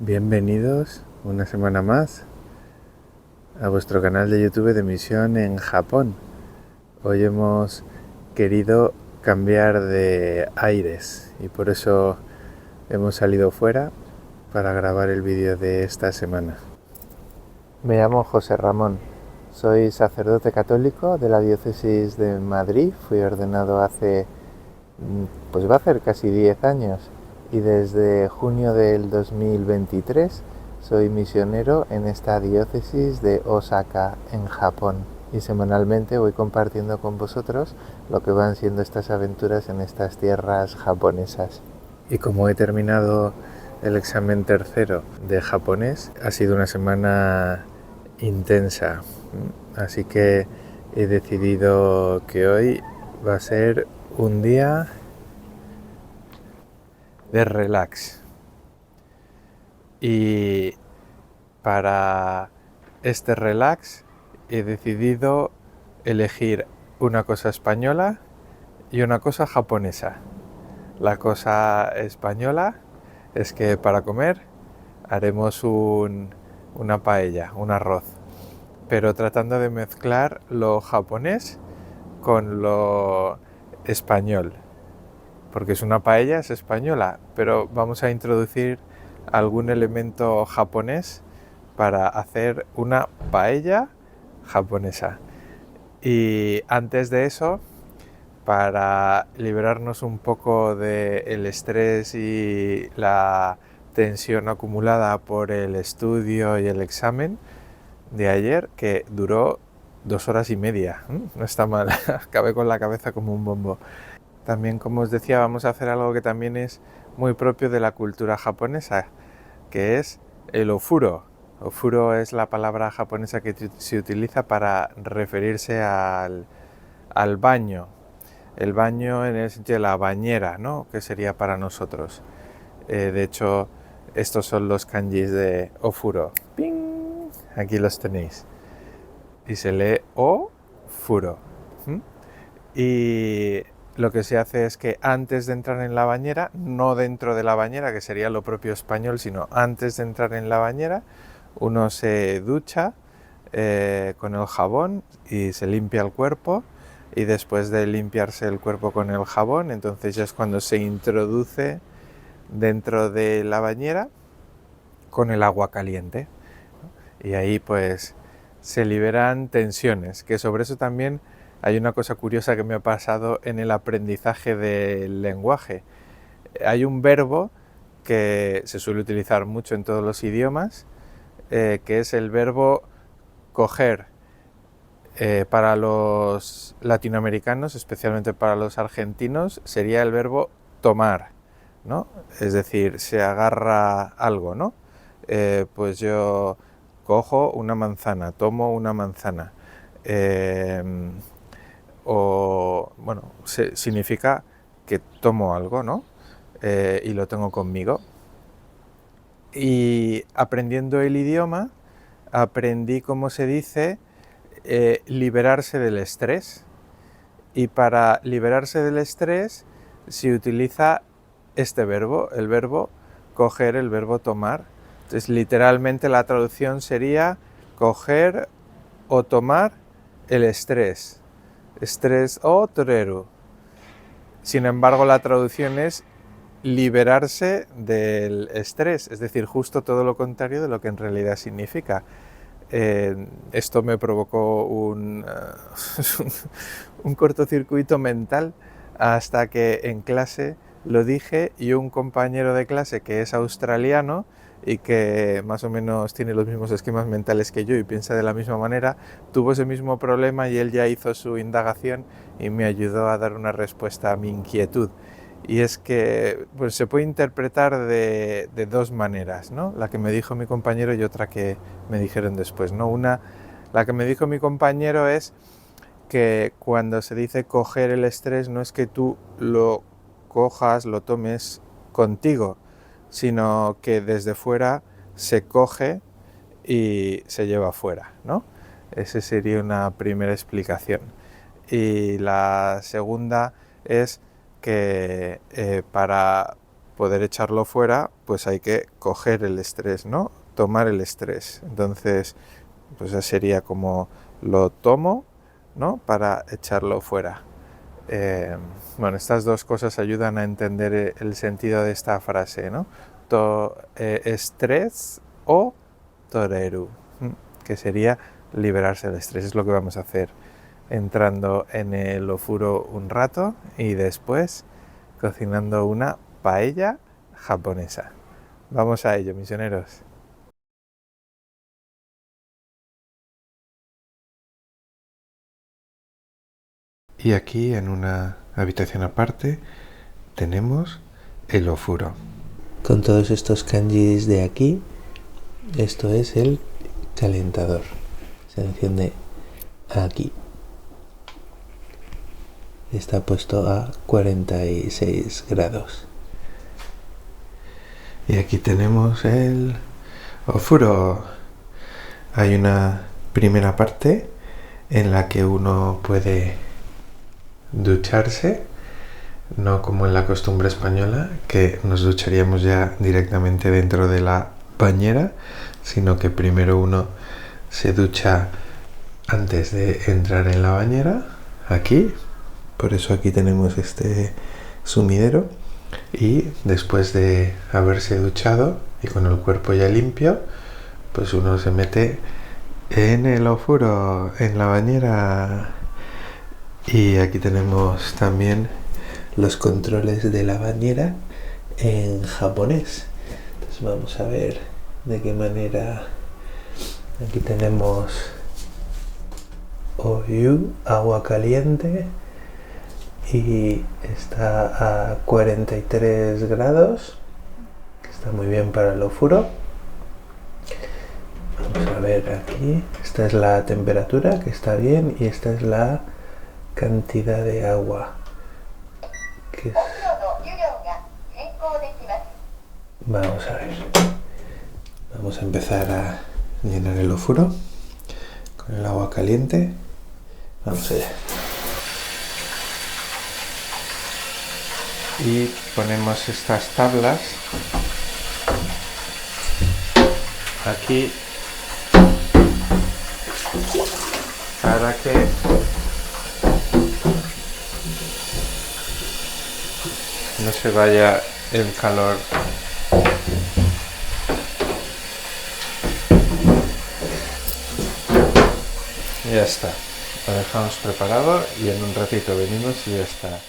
Bienvenidos una semana más a vuestro canal de YouTube de Misión en Japón. Hoy hemos querido cambiar de aires y por eso hemos salido fuera para grabar el vídeo de esta semana. Me llamo José Ramón, soy sacerdote católico de la diócesis de Madrid. Fui ordenado hace, pues va a hacer casi 10 años y desde junio del 2023 soy misionero en esta diócesis de Osaka, en Japón. Y semanalmente voy compartiendo con vosotros lo que van siendo estas aventuras en estas tierras japonesas. Y como he terminado el examen tercero de japonés, ha sido una semana intensa. Así que he decidido que hoy va a ser un día de relax. Y para este relax he decidido elegir una cosa española y una cosa japonesa. La cosa española es que para comer haremos una paella, un arroz, pero tratando de mezclar lo japonés con lo español, porque es una paella, es española, pero vamos a introducir algún elemento japonés para hacer una paella japonesa. Y antes de eso, para liberarnos un poco del estrés y la tensión acumulada por el estudio y el examen de ayer, que duró 2 horas y media, no está mal, acabé con la cabeza como un bombo. También, como os decía, vamos a hacer algo que también es muy propio de la cultura japonesa, que es el ofuro. Ofuro es la palabra japonesa que se utiliza para referirse al baño. El baño en el sentido de la bañera, ¿no? Que sería para nosotros. De hecho, estos son los kanjis de ofuro. ¡Ping! Aquí los tenéis. Y se lee o-furo. Y lo que se hace es que antes de entrar en la bañera, no dentro de la bañera, que sería lo propio español, sino antes de entrar en la bañera, uno se ducha con el jabón y se limpia el cuerpo, y después de limpiarse el cuerpo con el jabón, entonces ya es cuando se introduce dentro de la bañera con el agua caliente. Y ahí pues se liberan tensiones, que sobre eso también hay una cosa curiosa que me ha pasado en el aprendizaje del lenguaje. Hay un verbo que se suele utilizar mucho en todos los idiomas, que es el verbo coger. Para los latinoamericanos, especialmente para los argentinos, sería el verbo tomar, ¿no? Es decir, se agarra algo, ¿no? Pues yo cojo una manzana, tomo una manzana. O, bueno, significa que tomo algo, ¿no? Y lo tengo conmigo. Y aprendiendo el idioma, aprendí cómo se dice liberarse del estrés, y para liberarse del estrés se utiliza este verbo, el verbo coger, el verbo tomar. Entonces literalmente la traducción sería coger o tomar el estrés o toreru. Sin embargo, la traducción es liberarse del estrés, es decir, justo todo lo contrario de lo que en realidad significa. Esto me provocó un cortocircuito mental hasta que en clase lo dije, y un compañero de clase que es australiano y que más o menos tiene los mismos esquemas mentales que yo y piensa de la misma manera, tuvo ese mismo problema y él ya hizo su indagación y me ayudó a dar una respuesta a mi inquietud. Y es que pues, se puede interpretar de dos maneras, ¿no? La que me dijo mi compañero y otra que me dijeron después, ¿no? La que me dijo mi compañero es que cuando se dice coger el estrés, no es que tú lo cojas, lo tomes contigo, sino que desde fuera se coge y se lleva fuera, ¿no? Esa sería una primera explicación. Y la segunda es que para poder echarlo fuera, pues hay que coger el estrés, ¿no? Tomar el estrés. Entonces, pues esa sería como lo tomo, ¿no? Para echarlo fuera. Bueno, estas dos cosas ayudan a entender el sentido de esta frase, ¿no? Estrés o toreru, que sería liberarse del estrés. Es lo que vamos a hacer entrando en el ofuro un rato y después cocinando una paella japonesa. Vamos a ello, misioneros. Y aquí, en una habitación aparte, tenemos el ofuro. Con todos estos kanjis de aquí, esto es el calentador. Se enciende aquí. Está puesto a 46 grados. Y aquí tenemos el ofuro. Hay una primera parte en la que uno puede ducharse, no como en la costumbre española, que nos ducharíamos ya directamente dentro de la bañera, sino que primero uno se ducha antes de entrar en la bañera, aquí. Por eso aquí tenemos este sumidero. Y después de haberse duchado y con el cuerpo ya limpio, pues uno se mete en el ofuro, en la bañera. Y aquí tenemos también los controles de la bañera en japonés. Entonces vamos a ver de qué manera. Aquí tenemos Oyu, agua caliente, y está a 43 grados, que está muy bien para el ofuro. Vamos a ver aquí, esta es la temperatura, que está bien, y esta es la cantidad de agua, que es... Vamos a ver, vamos a empezar a llenar el ofuro con el agua caliente. Vamos allá. Y ponemos estas tablas aquí para que no se vaya el calor. Ya está, lo dejamos preparado y en un ratito venimos y ya está.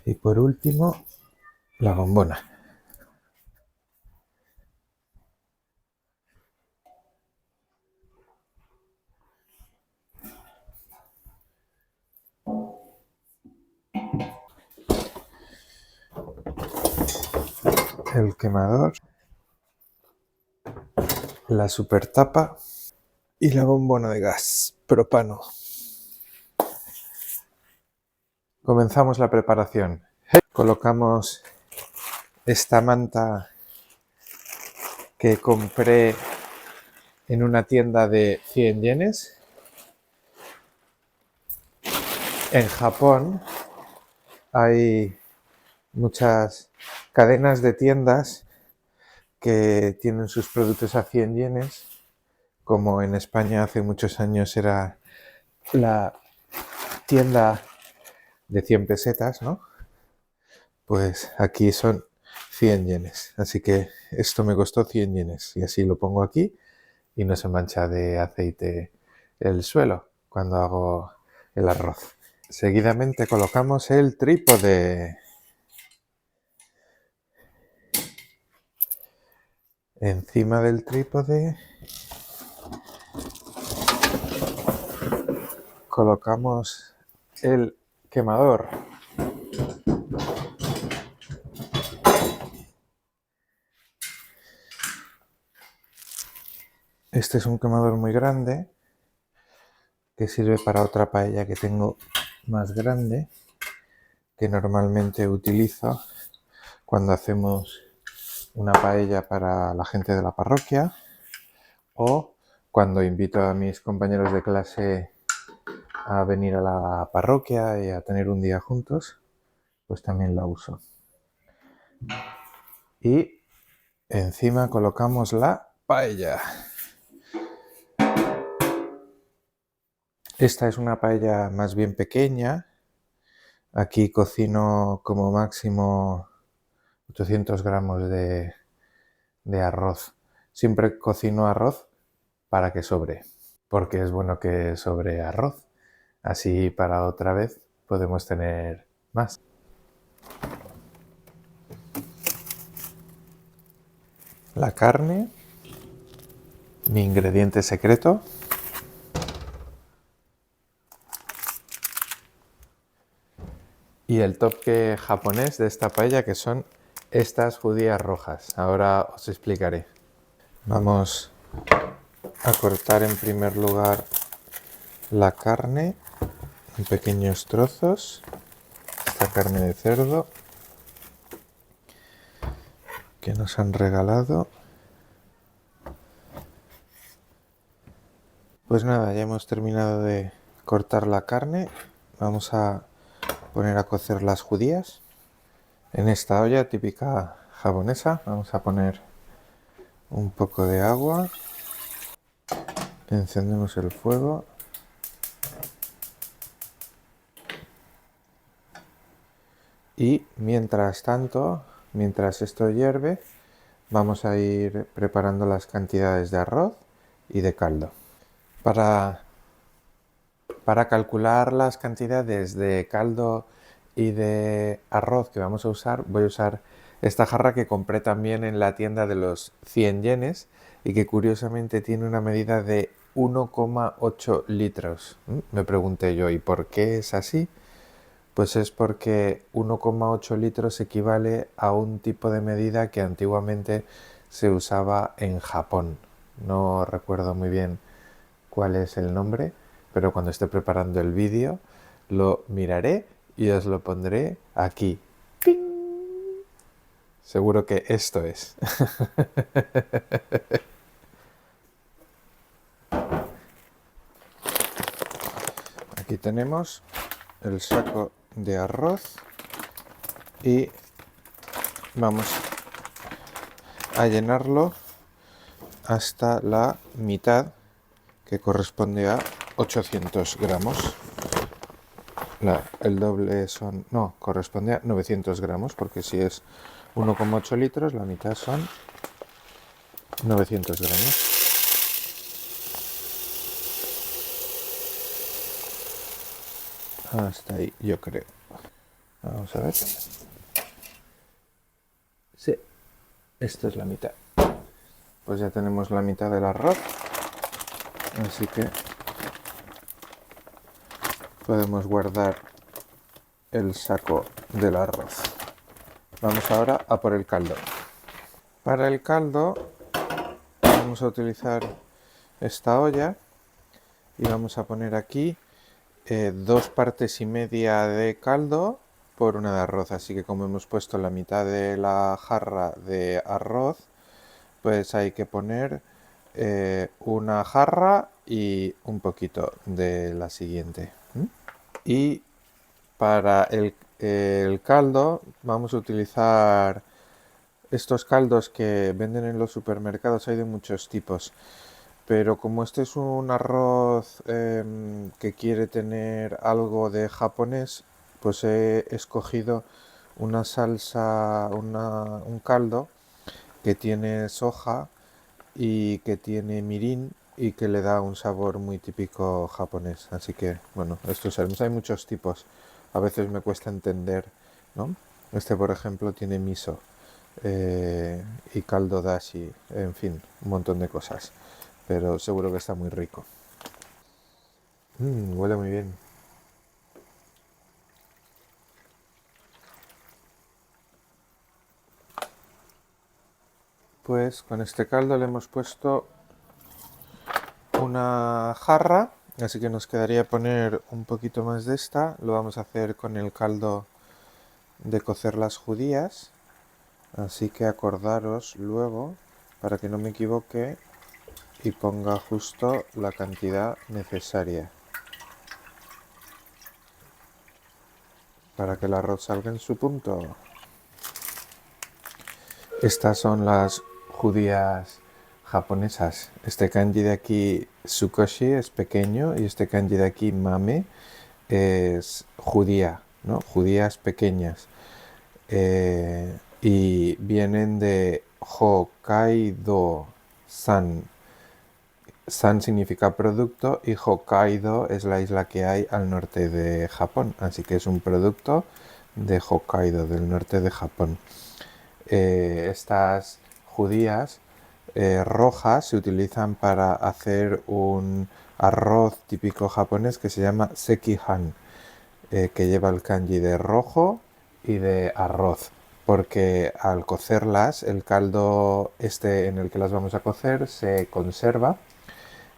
Y por último, la bombona. El quemador, la super tapa y la bombona de gas propano. Comenzamos la preparación. Colocamos esta manta que compré en una tienda de 100 yenes. En Japón hay muchas cadenas de tiendas que tienen sus productos a 100 yenes, como en España hace muchos años era la tienda de 100 pesetas, ¿no? Pues aquí son 100 yenes, así que esto me costó 100 yenes y así lo pongo aquí y no se mancha de aceite el suelo cuando hago el arroz. Seguidamente colocamos el trípode. Encima del trípode colocamos el quemador. Este es un quemador muy grande que sirve para otra paella que tengo más grande, que normalmente utilizo cuando hacemos una paella para la gente de la parroquia o cuando invito a mis compañeros de clase a venir a la parroquia y a tener un día juntos, pues también la uso. Y encima colocamos la paella. Esta es una paella más bien pequeña. Aquí cocino como máximo 800 gramos de arroz. Siempre cocino arroz para que sobre, porque es bueno que sobre arroz. Así para otra vez podemos tener más. La carne, mi ingrediente secreto. Y el toque japonés de esta paella, que son estas judías rojas. Ahora os explicaré. Vamos a cortar en primer lugar la carne en pequeños trozos. Esta carne de cerdo que nos han regalado. Pues nada, ya hemos terminado de cortar la carne. Vamos a poner a cocer las judías. En esta olla típica japonesa vamos a poner un poco de agua. Encendemos el fuego. Y mientras tanto, mientras esto hierve, vamos a ir preparando las cantidades de arroz y de caldo. Para calcular las cantidades de caldo y de arroz que vamos a usar, voy a usar esta jarra que compré también en la tienda de los 100 yenes y que curiosamente tiene una medida de 1,8 litros. Me pregunté yo, ¿y por qué es así? Pues es porque 1,8 litros equivale a un tipo de medida que antiguamente se usaba en Japón. No recuerdo muy bien cuál es el nombre, pero cuando esté preparando el vídeo lo miraré y os lo pondré aquí. ¡Ping! Seguro que esto es. Aquí tenemos el saco de arroz y vamos a llenarlo hasta la mitad, que corresponde a 800 gramos. El doble son... no, corresponde a 900 gramos, porque si es 1,8 litros, la mitad son 900 gramos. Hasta ahí, yo creo. Vamos a ver. Sí, esta es la mitad. Pues ya tenemos la mitad del arroz. Así que podemos guardar el saco del arroz. Vamos ahora a por el caldo. Para el caldo vamos a utilizar esta olla y vamos a poner aquí 2 partes y media de caldo por una de arroz. Así que como hemos puesto la mitad de la jarra de arroz, pues hay que poner una jarra y un poquito de la siguiente. Y para el caldo vamos a utilizar estos caldos que venden en los supermercados. Hay de muchos tipos, pero como este es un arroz que quiere tener algo de japonés, pues he escogido una salsa, un caldo que tiene soja y que tiene mirin y que le da un sabor muy típico japonés. Así que, bueno, estos hay muchos tipos. A veces me cuesta entender, ¿no? Este, por ejemplo, tiene miso y caldo dashi, en fin, un montón de cosas. Pero seguro que está muy rico. Huele muy bien. Pues con este caldo le hemos puesto una jarra, así que nos quedaría poner un poquito más de esta. Lo vamos a hacer con el caldo de cocer las judías, así que acordaros luego, para que no me equivoque, y ponga justo la cantidad necesaria para que el arroz salga en su punto. Estas son las judías japonesas. Este kanji de aquí, Tsukoshi, es pequeño, y este kanji de aquí, Mame, es judía, ¿no? Judías pequeñas. Y vienen de Hokkaido-san. San significa producto y Hokkaido es la isla que hay al norte de Japón. Así que es un producto de Hokkaido, del norte de Japón. Estas judías rojas se utilizan para hacer un arroz típico japonés que se llama sekihan, que lleva el kanji de rojo y de arroz, porque al cocerlas el caldo este en el que las vamos a cocer se conserva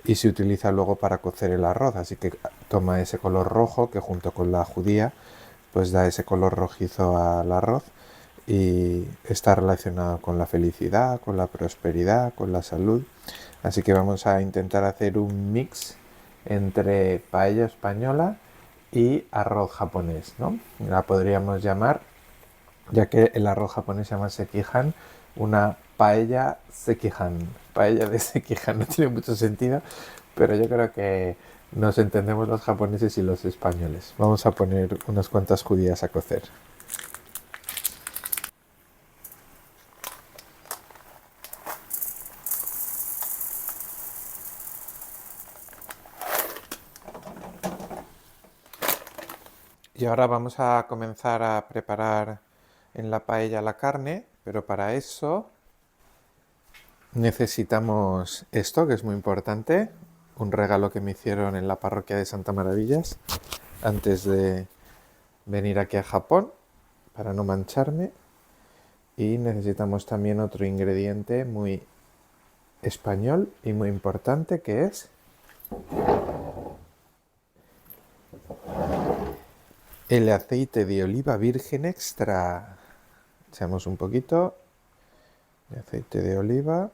y se utiliza luego para cocer el arroz, así que toma ese color rojo que junto con la judía pues da ese color rojizo al arroz y está relacionado con la felicidad, con la prosperidad, con la salud. Así que vamos a intentar hacer un mix entre paella española y arroz japonés, ¿no? La podríamos llamar, ya que el arroz japonés se llama sekihan, una paella sekihan. Paella de sekihan no tiene mucho sentido, pero yo creo que nos entendemos los japoneses y los españoles. Vamos a poner unas cuantas judías a cocer. Y ahora vamos a comenzar a preparar en la paella la carne, pero para eso necesitamos esto, que es muy importante, un regalo que me hicieron en la parroquia de Santa Maravillas antes de venir aquí a Japón, para no mancharme. Y necesitamos también otro ingrediente muy español y muy importante, que es el aceite de oliva virgen extra. Echamos un poquito de aceite de oliva.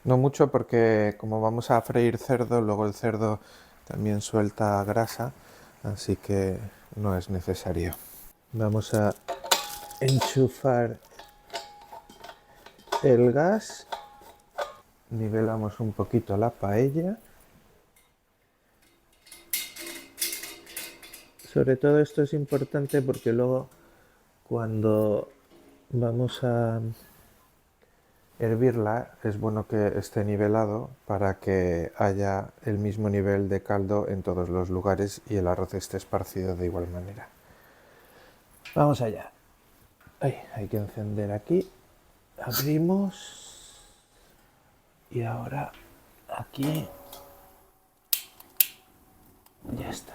No mucho, porque como vamos a freír cerdo, luego el cerdo también suelta grasa, así que no es necesario. Vamos a enchufar el gas, nivelamos un poquito la paella. Sobre todo esto es importante porque luego cuando vamos a hervirla es bueno que esté nivelado para que haya el mismo nivel de caldo en todos los lugares y el arroz esté esparcido de igual manera. Vamos allá. Hay que encender aquí. Abrimos. Y ahora aquí. Ya está.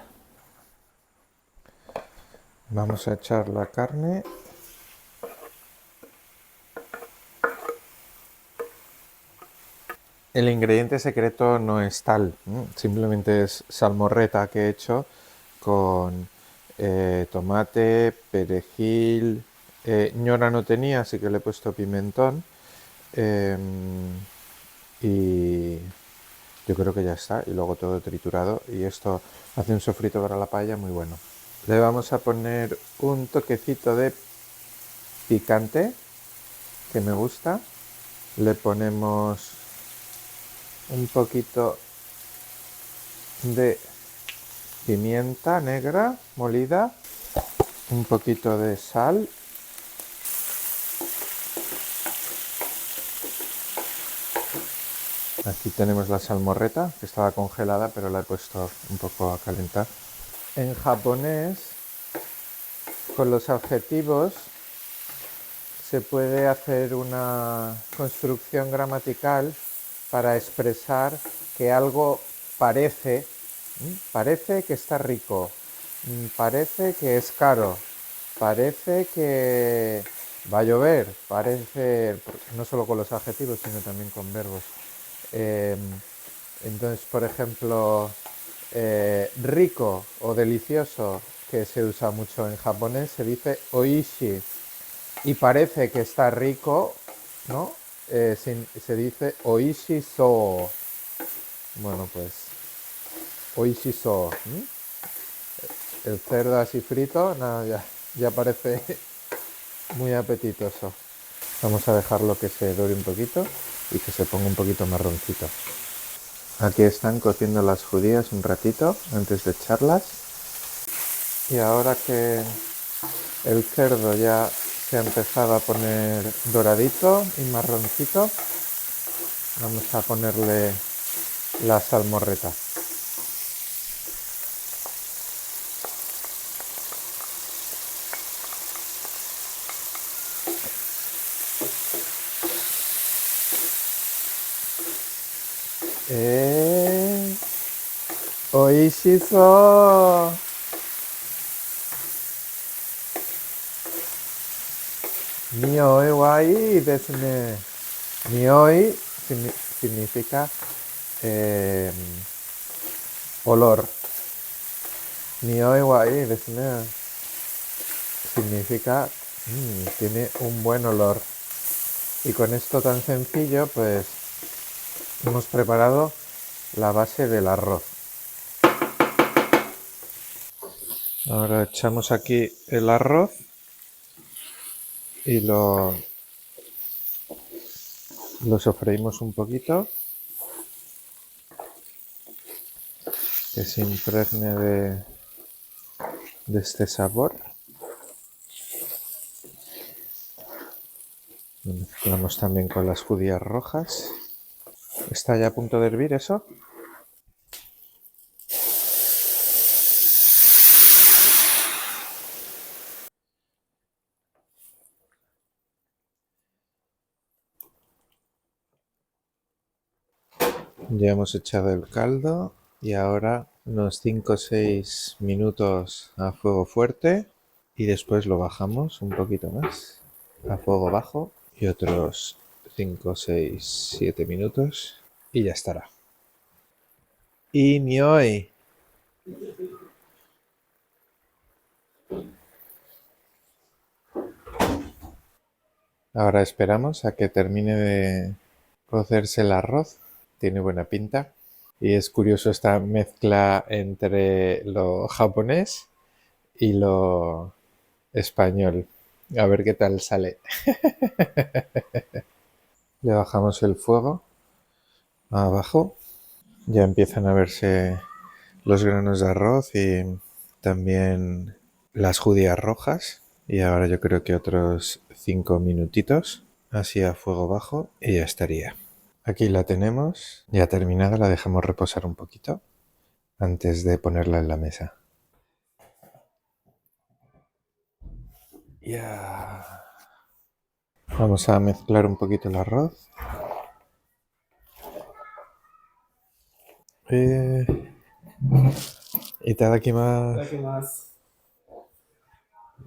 Vamos a echar la carne. El ingrediente secreto no es tal, simplemente es salmorreta que he hecho con tomate, perejil, ñora no tenía, así que le he puesto pimentón, y yo creo que ya está, y luego todo triturado, y esto hace un sofrito para la paella muy bueno. Le vamos a poner un toquecito de picante, que me gusta. Le ponemos un poquito de pimienta negra molida, un poquito de sal, aquí tenemos la salmorreta que estaba congelada pero la he puesto un poco a calentar. En japonés, con los adjetivos se puede hacer una construcción gramatical para expresar que algo parece que está rico, parece que es caro, parece que va a llover, parece, no solo con los adjetivos sino también con verbos. Entonces, por ejemplo, rico o delicioso, que se usa mucho en japonés, se dice oishi. Y parece que está rico, ¿no? Se dice oishi so. Bueno, pues oishi so. El cerdo así frito, nada, ya parece muy apetitoso. Vamos a dejarlo que se dore un poquito y que se ponga un poquito marroncito. Aquí están cociendo las judías un ratito antes de echarlas. Y ahora que el cerdo ya se ha empezado a poner doradito y marroncito, vamos a ponerle la salmorreta. ¡Eh! ¡Oishiso! Nioi wa ii desu ne. Nioi significa eh, olor. Nioi wa ii desu ne significa tiene un buen olor. Y con esto tan sencillo, pues hemos preparado la base del arroz. Ahora echamos aquí el arroz y lo sofreímos un poquito, que se impregne de este sabor. Lo mezclamos también con las judías rojas. ¿Está ya a punto de hervir eso? Ya hemos echado el caldo y ahora unos 5 o 6 minutos a fuego fuerte y después lo bajamos un poquito más a fuego bajo y otros 5, 6, 7 minutos y ya estará. Y nioi. Ahora esperamos a que termine de cocerse el arroz. Tiene buena pinta. Y es curioso esta mezcla entre lo japonés y lo español. A ver qué tal sale. Le bajamos el fuego abajo. Ya empiezan a verse los granos de arroz y también las judías rojas. Y ahora yo creo que otros 5 minutitos así a fuego bajo y ya estaría. Aquí la tenemos ya terminada, la dejamos reposar un poquito antes de ponerla en la mesa. Ya. Vamos a mezclar un poquito el arroz. Itadakimasu.